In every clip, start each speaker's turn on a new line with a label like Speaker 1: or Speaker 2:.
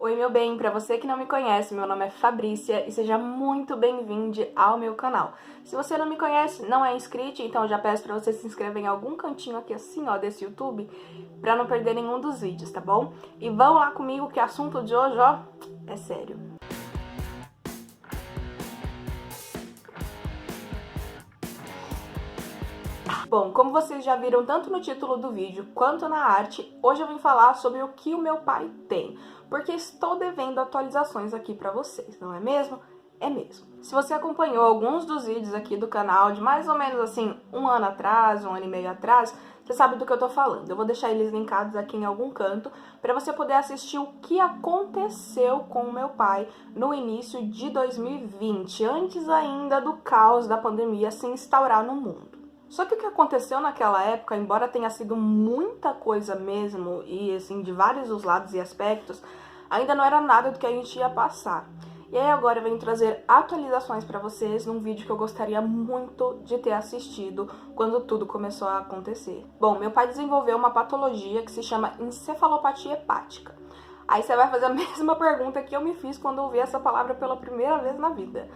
Speaker 1: Oi, meu bem, pra você que não me conhece, meu nome é Fabrícia e seja muito bem-vindo ao meu canal. Se você não me conhece, não é inscrito, então eu já peço pra você se inscrever em algum cantinho aqui assim, ó, desse YouTube, pra não perder nenhum dos vídeos, tá bom? E vão lá comigo que o assunto de hoje, ó, é sério. Bom, como vocês já viram tanto no título do vídeo quanto na arte, hoje eu vim falar sobre o que o meu pai tem, porque estou devendo atualizações aqui pra vocês, não é mesmo? É mesmo. Se você acompanhou alguns dos vídeos aqui do canal de mais ou menos assim, um ano atrás, um ano e meio atrás, você sabe do que eu tô falando. Eu vou deixar eles linkados aqui em algum canto para você poder assistir o que aconteceu com o meu pai no início de 2020, antes ainda do caos da pandemia se instaurar no mundo. Só que o que aconteceu naquela época, embora tenha sido muita coisa mesmo, e assim, de vários os lados e aspectos, ainda não era nada do que a gente ia passar. E aí agora eu venho trazer atualizações para vocês num vídeo que eu gostaria muito de ter assistido quando tudo começou a acontecer. Bom, meu pai desenvolveu uma patologia que se chama encefalopatia hepática. Aí você vai fazer a mesma pergunta que eu me fiz quando ouvi essa palavra pela primeira vez na vida.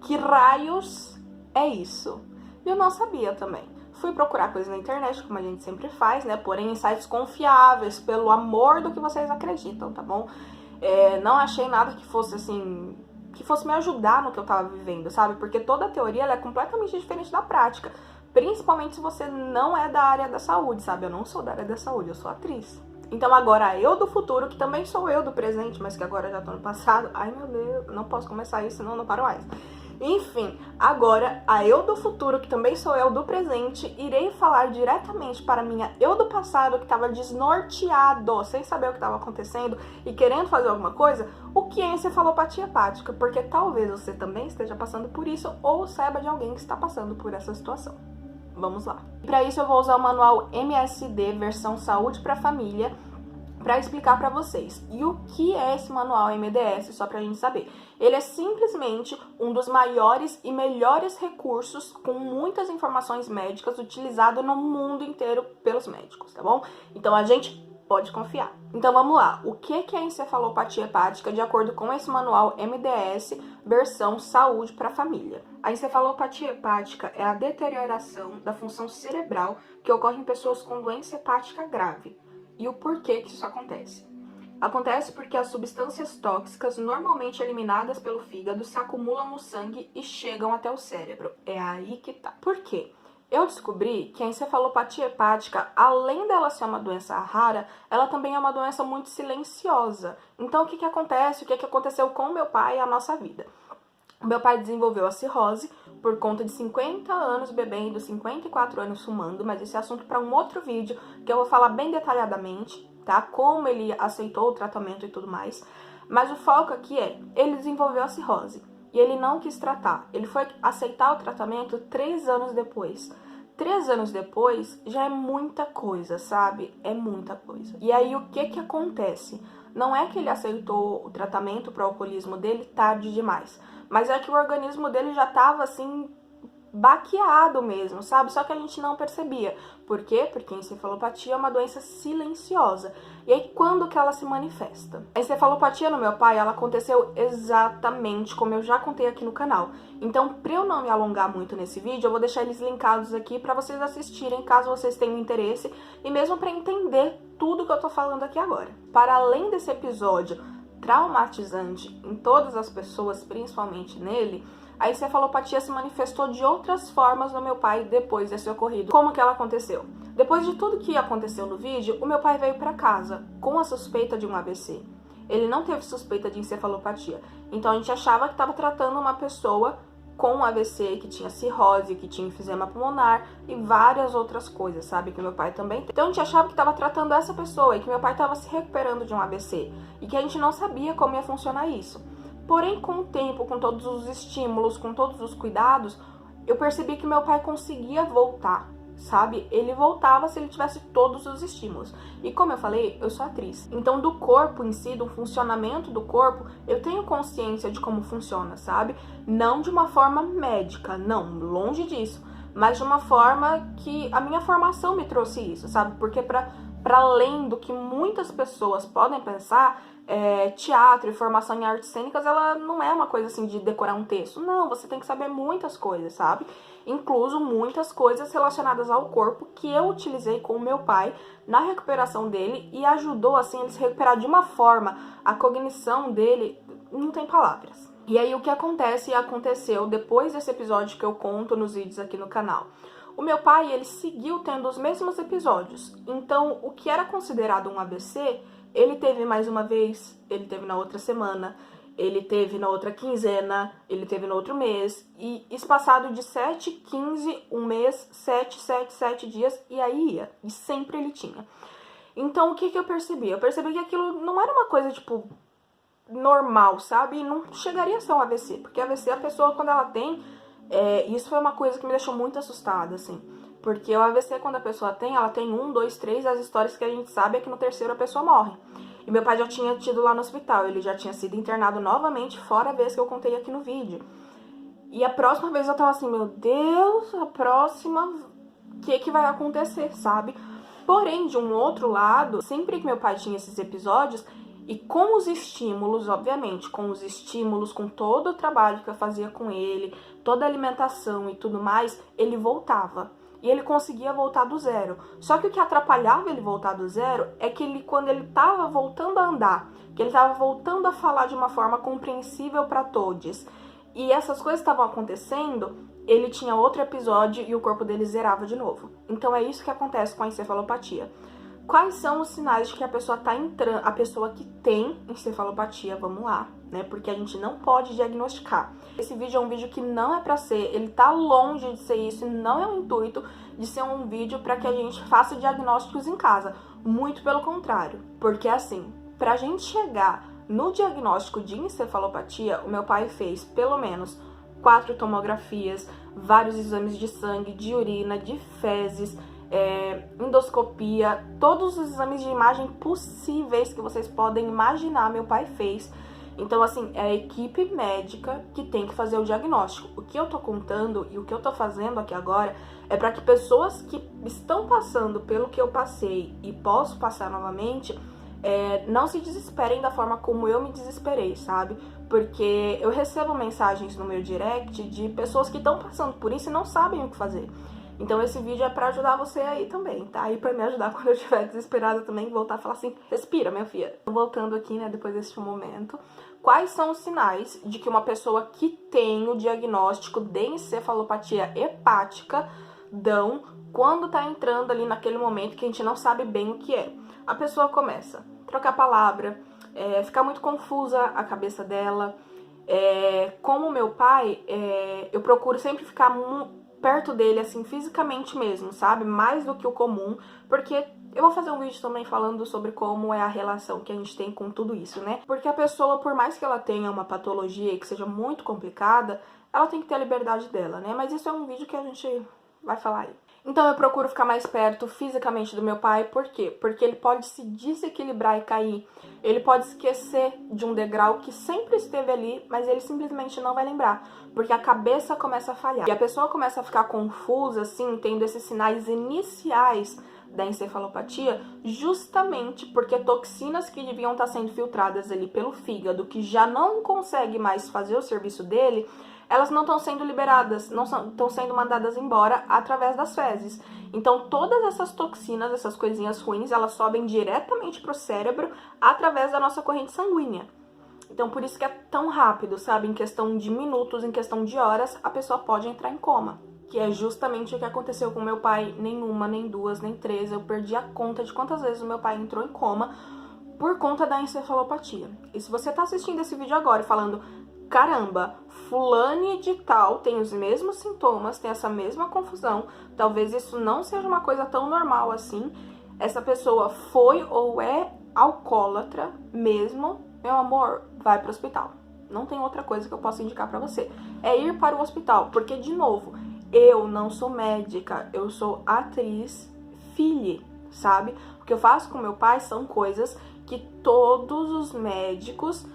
Speaker 1: Que raios é isso? E eu não sabia também. Fui procurar coisas na internet, como a gente sempre faz, né? Porém, em sites confiáveis, pelo amor do que vocês acreditam, tá bom? Não achei nada que fosse assim, que fosse me ajudar no que eu tava vivendo, sabe? Porque toda a teoria ela é completamente diferente da prática. Principalmente se você não é da área da saúde, sabe? Eu não sou da área da saúde, eu sou atriz. Então agora eu do futuro, que também sou eu do presente, mas que agora já tô no passado. Ai meu Deus, não posso começar isso, senão eu não paro mais. Enfim, agora a eu do futuro, que também sou eu do presente, irei falar diretamente para a minha eu do passado, que estava desnorteado, sem saber o que estava acontecendo e querendo fazer alguma coisa, o que é encefalopatia hepática, porque talvez você também esteja passando por isso ou saiba de alguém que está passando por essa situação. Vamos lá. Para isso eu vou usar o manual MSD versão Saúde para Família, para explicar para vocês. E o que é esse manual MDS, só pra gente saber. Ele é simplesmente um dos maiores e melhores recursos com muitas informações médicas utilizado no mundo inteiro pelos médicos, tá bom? Então a gente pode confiar. Então vamos lá. O que é encefalopatia hepática de acordo com esse manual MDS versão Saúde para Família? A encefalopatia hepática é a deterioração da função cerebral que ocorre em pessoas com doença hepática grave. E o porquê que isso acontece? Acontece porque as substâncias tóxicas normalmente eliminadas pelo fígado se acumulam no sangue e chegam até o cérebro. É aí que tá. Por quê? Eu descobri que a encefalopatia hepática, além dela ser uma doença rara, ela também é uma doença muito silenciosa. Então o que acontece? O que aconteceu com o meu pai e a nossa vida? O meu pai desenvolveu a cirrose por conta de 50 anos bebendo, 54 anos fumando, mas esse é assunto para um outro vídeo que eu vou falar bem detalhadamente, tá? Como ele aceitou o tratamento e tudo mais. Mas o foco aqui é, ele desenvolveu a cirrose e ele não quis tratar. Ele foi aceitar o tratamento 3 anos depois. 3 anos depois já é muita coisa, sabe? É muita coisa. E aí o que acontece? Não é que ele aceitou o tratamento para o alcoolismo dele tarde demais, mas é que o organismo dele já estava assim, baqueado mesmo, sabe? Só que a gente não percebia. Por quê? Porque a encefalopatia é uma doença silenciosa. E aí, quando que ela se manifesta? A encefalopatia no meu pai, ela aconteceu exatamente como eu já contei aqui no canal. Então, para eu não me alongar muito nesse vídeo, eu vou deixar eles linkados aqui para vocês assistirem, caso vocês tenham interesse, e mesmo para entender tudo que eu tô falando aqui agora. Para além desse episódio traumatizante em todas as pessoas, principalmente nele, a encefalopatia se manifestou de outras formas no meu pai depois desse ocorrido. Como que ela aconteceu? Depois de tudo que aconteceu no vídeo, o meu pai veio para casa com a suspeita de um AVC. Ele não teve suspeita de encefalopatia. Então a gente achava que estava tratando uma pessoa com AVC, que tinha cirrose, que tinha enfisema pulmonar e várias outras coisas, sabe? Que meu pai também tem. Então a gente achava que estava tratando essa pessoa e que meu pai estava se recuperando de um AVC. E que a gente não sabia como ia funcionar isso. Porém, com o tempo, com todos os estímulos, com todos os cuidados, eu percebi que meu pai conseguia voltar, sabe? Ele voltava se ele tivesse todos os estímulos. E como eu falei, eu sou atriz. Então, do corpo em si, do funcionamento do corpo, eu tenho consciência de como funciona, sabe? Não de uma forma médica, não, longe disso. Mas de uma forma que a minha formação me trouxe isso, sabe? Porque para para além do que muitas pessoas podem pensar, teatro e formação em artes cênicas, ela não é uma coisa assim de decorar um texto. Não, você tem que saber muitas coisas, sabe? Incluso muitas coisas relacionadas ao corpo que eu utilizei com o meu pai na recuperação dele e ajudou, assim, ele se recuperar de uma forma, a cognição dele não tem palavras. E aí o que acontece e aconteceu depois desse episódio que eu conto nos vídeos aqui no canal? O meu pai, ele seguiu tendo os mesmos episódios. Então, o que era considerado um AVC, ele teve mais uma vez, ele teve na outra semana, ele teve na outra quinzena, ele teve no outro mês. E espaçado de 7, 15, um mês, 7 dias, e aí ia. E sempre ele tinha. Então, o que eu percebi? Eu percebi que aquilo não era uma coisa, tipo, normal, sabe? E não chegaria a ser um AVC. Porque AVC, a pessoa, quando ela tem... isso foi uma coisa que me deixou muito assustada, assim. Porque o AVC, quando a pessoa tem, ela tem 1, 2, 3, as histórias que a gente sabe é que no terceiro a pessoa morre. E meu pai já tinha tido lá no hospital, ele já tinha sido internado novamente, fora a vez que eu contei aqui no vídeo. E a próxima vez eu tava assim, meu Deus, a próxima, o que vai acontecer, sabe? Porém, de um outro lado, sempre que meu pai tinha esses episódios, e com os estímulos, obviamente, com os estímulos, com todo o trabalho que eu fazia com ele, toda a alimentação e tudo mais, ele voltava. E ele conseguia voltar do zero. Só que o que atrapalhava ele voltar do zero é que ele, quando ele estava voltando a andar, que ele estava voltando a falar de uma forma compreensível para todos, e essas coisas estavam acontecendo, ele tinha outro episódio e o corpo dele zerava de novo. Então é isso que acontece com a encefalopatia. Quais são os sinais de que a pessoa tá entrando, a pessoa que tem encefalopatia, vamos lá, né? Porque a gente não pode diagnosticar. Esse vídeo é um vídeo que não é pra ser, ele tá longe de ser isso, não é o intuito de ser um vídeo pra que a gente faça diagnósticos em casa. Muito pelo contrário, porque assim, pra gente chegar no diagnóstico de encefalopatia, o meu pai fez pelo menos 4 tomografias, vários exames de sangue, de urina, de fezes, endoscopia, todos os exames de imagem possíveis que vocês podem imaginar, meu pai fez. Então, assim, é a equipe médica que tem que fazer o diagnóstico. O que eu tô contando e o que eu tô fazendo aqui agora é para que pessoas que estão passando pelo que eu passei e posso passar novamente, não se desesperem da forma como eu me desesperei, sabe? Porque eu recebo mensagens no meu direct de pessoas que estão passando por isso e não sabem o que fazer. Então esse vídeo é pra ajudar você aí também, tá? E pra me ajudar quando eu estiver desesperada também, voltar a falar assim, respira, minha filha. Voltando aqui, né, depois deste momento, quais são os sinais de que uma pessoa que tem o diagnóstico de encefalopatia hepática dão quando tá entrando ali naquele momento que a gente não sabe bem o que é? A pessoa começa a trocar palavra, ficar muito confusa a cabeça dela. Como meu pai, eu procuro sempre ficar perto dele, assim, fisicamente mesmo, sabe? Mais do que o comum, porque eu vou fazer um vídeo também falando sobre como é a relação que a gente tem com tudo isso, né? Porque a pessoa, por mais que ela tenha uma patologia que seja muito complicada, ela tem que ter a liberdade dela, né? Mas isso é um vídeo que a gente vai falar aí. Então eu procuro ficar mais perto fisicamente do meu pai, por quê? Porque ele pode se desequilibrar e cair, ele pode esquecer de um degrau que sempre esteve ali, mas ele simplesmente não vai lembrar, porque a cabeça começa a falhar. E a pessoa começa a ficar confusa, assim, tendo esses sinais iniciais da encefalopatia, justamente porque toxinas que deviam estar sendo filtradas ali pelo fígado, que já não consegue mais fazer o serviço dele, elas não estão sendo liberadas, não estão sendo mandadas embora através das fezes. Então, todas essas toxinas, essas coisinhas ruins, elas sobem diretamente para o cérebro através da nossa corrente sanguínea. Então, por isso que é tão rápido, sabe? Em questão de minutos, em questão de horas, a pessoa pode entrar em coma. Que é justamente o que aconteceu com meu pai. Nem uma, nem duas, nem três. Eu perdi a conta de quantas vezes o meu pai entrou em coma por conta da encefalopatia. E se você tá assistindo esse vídeo agora e falando, caramba, fulane de tal tem os mesmos sintomas, tem essa mesma confusão, talvez isso não seja uma coisa tão normal assim, essa pessoa foi ou é alcoólatra mesmo, meu amor, vai pro hospital. Não tem outra coisa que eu possa indicar pra você. É ir para o hospital, porque, de novo, eu não sou médica, eu sou atriz, filha, sabe? O que eu faço com meu pai são coisas que todos os médicos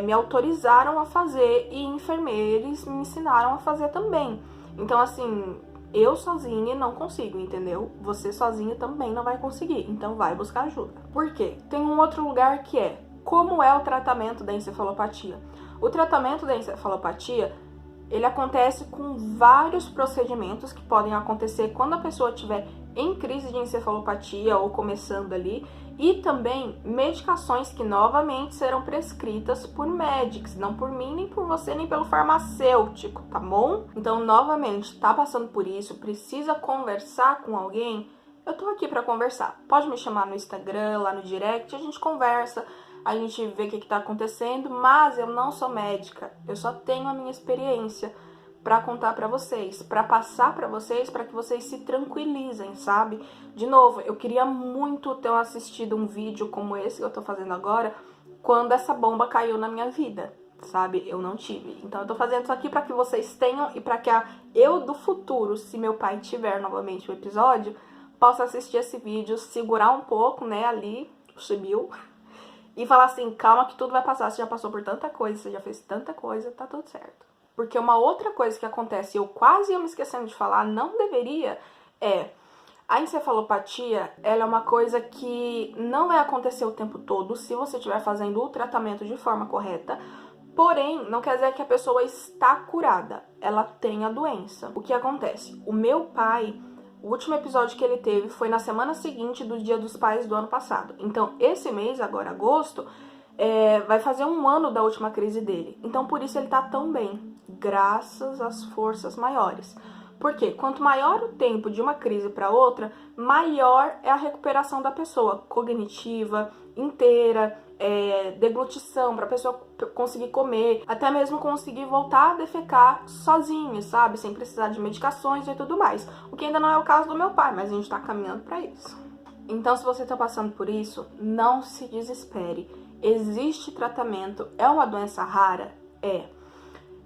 Speaker 1: me autorizaram a fazer e enfermeiros me ensinaram a fazer também. Então, assim, Eu sozinha não consigo, entendeu? Você sozinha também não vai conseguir, então vai buscar ajuda. Por quê? Tem um outro lugar que é como é o tratamento da encefalopatia. O tratamento da encefalopatia, ele acontece com vários procedimentos que podem acontecer quando a pessoa estiver em crise de encefalopatia ou começando ali, e também medicações que novamente serão prescritas por médicos, não por mim, nem por você, nem pelo farmacêutico, tá bom? Então, novamente, tá passando por isso, precisa conversar com alguém? Eu tô aqui pra conversar. Pode me chamar no Instagram, lá no direct, a gente conversa, a gente vê o que tá acontecendo, mas eu não sou médica, eu só tenho a minha experiência para contar para vocês, para passar para vocês, para que vocês se tranquilizem, sabe? De novo, eu queria muito ter assistido um vídeo como esse que eu tô fazendo agora, quando essa bomba caiu na minha vida, sabe? Eu não tive. Então eu tô fazendo isso aqui para que vocês tenham e para que eu do futuro, se meu pai tiver novamente o episódio, possa assistir esse vídeo, segurar um pouco, né, ali, o chibiu, e falar assim, calma que tudo vai passar, você já passou por tanta coisa, você já fez tanta coisa, tá tudo certo. Porque uma outra coisa que acontece, eu quase ia me esquecendo de falar, não deveria, a encefalopatia, ela é uma coisa que não vai acontecer o tempo todo se você estiver fazendo o tratamento de forma correta, porém, não quer dizer que a pessoa está curada, ela tem a doença. O que acontece? O meu pai, o último episódio que ele teve foi na semana seguinte do Dia dos Pais do ano passado. Então, esse mês, agora agosto, vai fazer um ano da última crise dele. Então, por isso ele tá tão bem, graças às forças maiores. Porque quanto maior o tempo de uma crise para outra, maior é a recuperação da pessoa, cognitiva, inteira, deglutição, para a pessoa conseguir comer, até mesmo conseguir voltar a defecar sozinho, sabe? Sem precisar de medicações e tudo mais. O que ainda não é o caso do meu pai, mas a gente tá caminhando para isso. Então, se você tá passando por isso, não se desespere. Existe tratamento, é uma doença rara?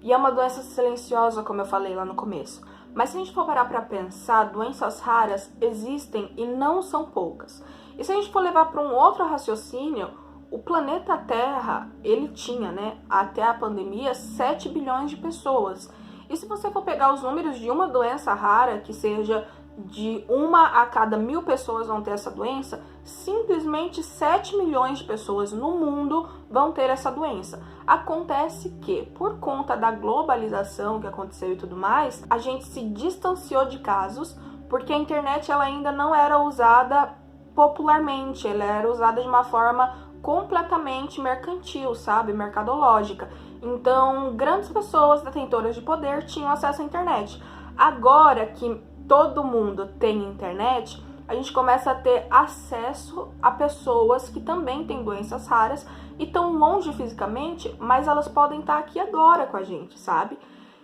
Speaker 1: E é uma doença silenciosa, como eu falei lá no começo. Mas se a gente for parar pra pensar, doenças raras existem e não são poucas. E se a gente for levar para um outro raciocínio, o planeta Terra, ele tinha, né, até a pandemia, 7 bilhões de pessoas. E se você for pegar os números de uma doença rara, que seja de 1 a cada 1000 pessoas vão ter essa doença, simplesmente 7 milhões de pessoas no mundo vão ter essa doença. Acontece que, por conta da globalização que aconteceu e tudo mais, a gente se distanciou de casos, porque a internet ela ainda não era usada popularmente, ela era usada de uma forma completamente mercantil, sabe? Mercadológica. Então, grandes pessoas detentoras de poder tinham acesso à internet. Agora que todo mundo tem internet, a gente começa a ter acesso a pessoas que também têm doenças raras e estão longe fisicamente, mas elas podem estar aqui agora com a gente, sabe?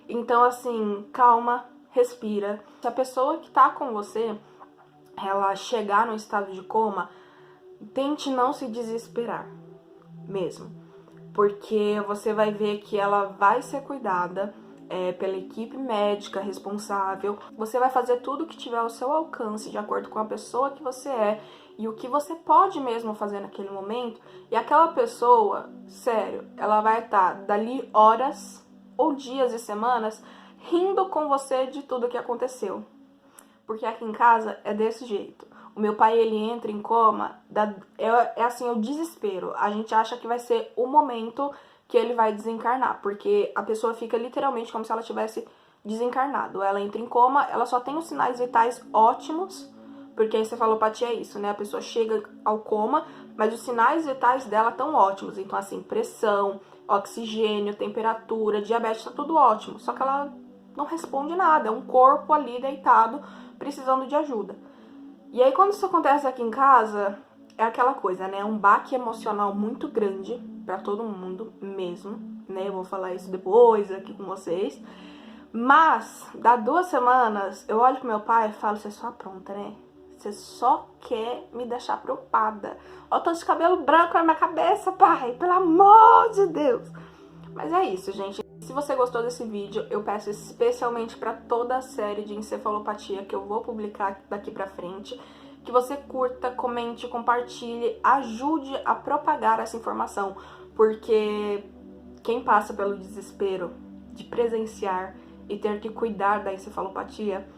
Speaker 1: Então, assim, calma, respira. Se a pessoa que tá com você, ela chegar no estado de coma, tente não se desesperar, mesmo. Porque você vai ver que ela vai ser cuidada pela equipe médica responsável. Você vai fazer tudo o que tiver ao seu alcance, de acordo com a pessoa que você é e o que você pode mesmo fazer naquele momento. E aquela pessoa, sério, ela vai estar dali horas ou dias e semanas rindo com você de tudo que aconteceu. Porque aqui em casa é desse jeito. O meu pai, ele entra em coma, é assim, o desespero. A gente acha que vai ser o momento que ele vai desencarnar, porque a pessoa fica literalmente como se ela tivesse desencarnado. Ela entra em coma, ela só tem os sinais vitais ótimos, porque a encefalopatia é isso, né? A pessoa chega ao coma, mas os sinais vitais dela estão ótimos. Então, assim, pressão, oxigênio, temperatura, diabetes, tá tudo ótimo. Só que ela não responde nada, é um corpo ali deitado, precisando de ajuda. E aí, quando isso acontece aqui em casa, é aquela coisa, né? É um baque emocional muito grande pra todo mundo mesmo, né? Eu vou falar isso depois aqui com vocês. Mas, dá 2 semanas, eu olho pro meu pai e falo, você só apronta, né? Você só quer me deixar preocupada. Olha o tanto de cabelo branco na minha cabeça, pai. Pelo amor de Deus. Mas é isso, gente. Se você gostou desse vídeo, eu peço especialmente para toda a série de encefalopatia que eu vou publicar daqui pra frente, que você curta, comente, compartilhe, ajude a propagar essa informação, porque quem passa pelo desespero de presenciar e ter que cuidar da encefalopatia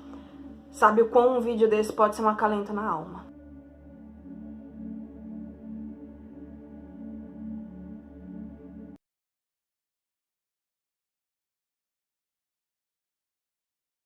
Speaker 1: sabe o quão um vídeo desse pode ser um acalento na alma.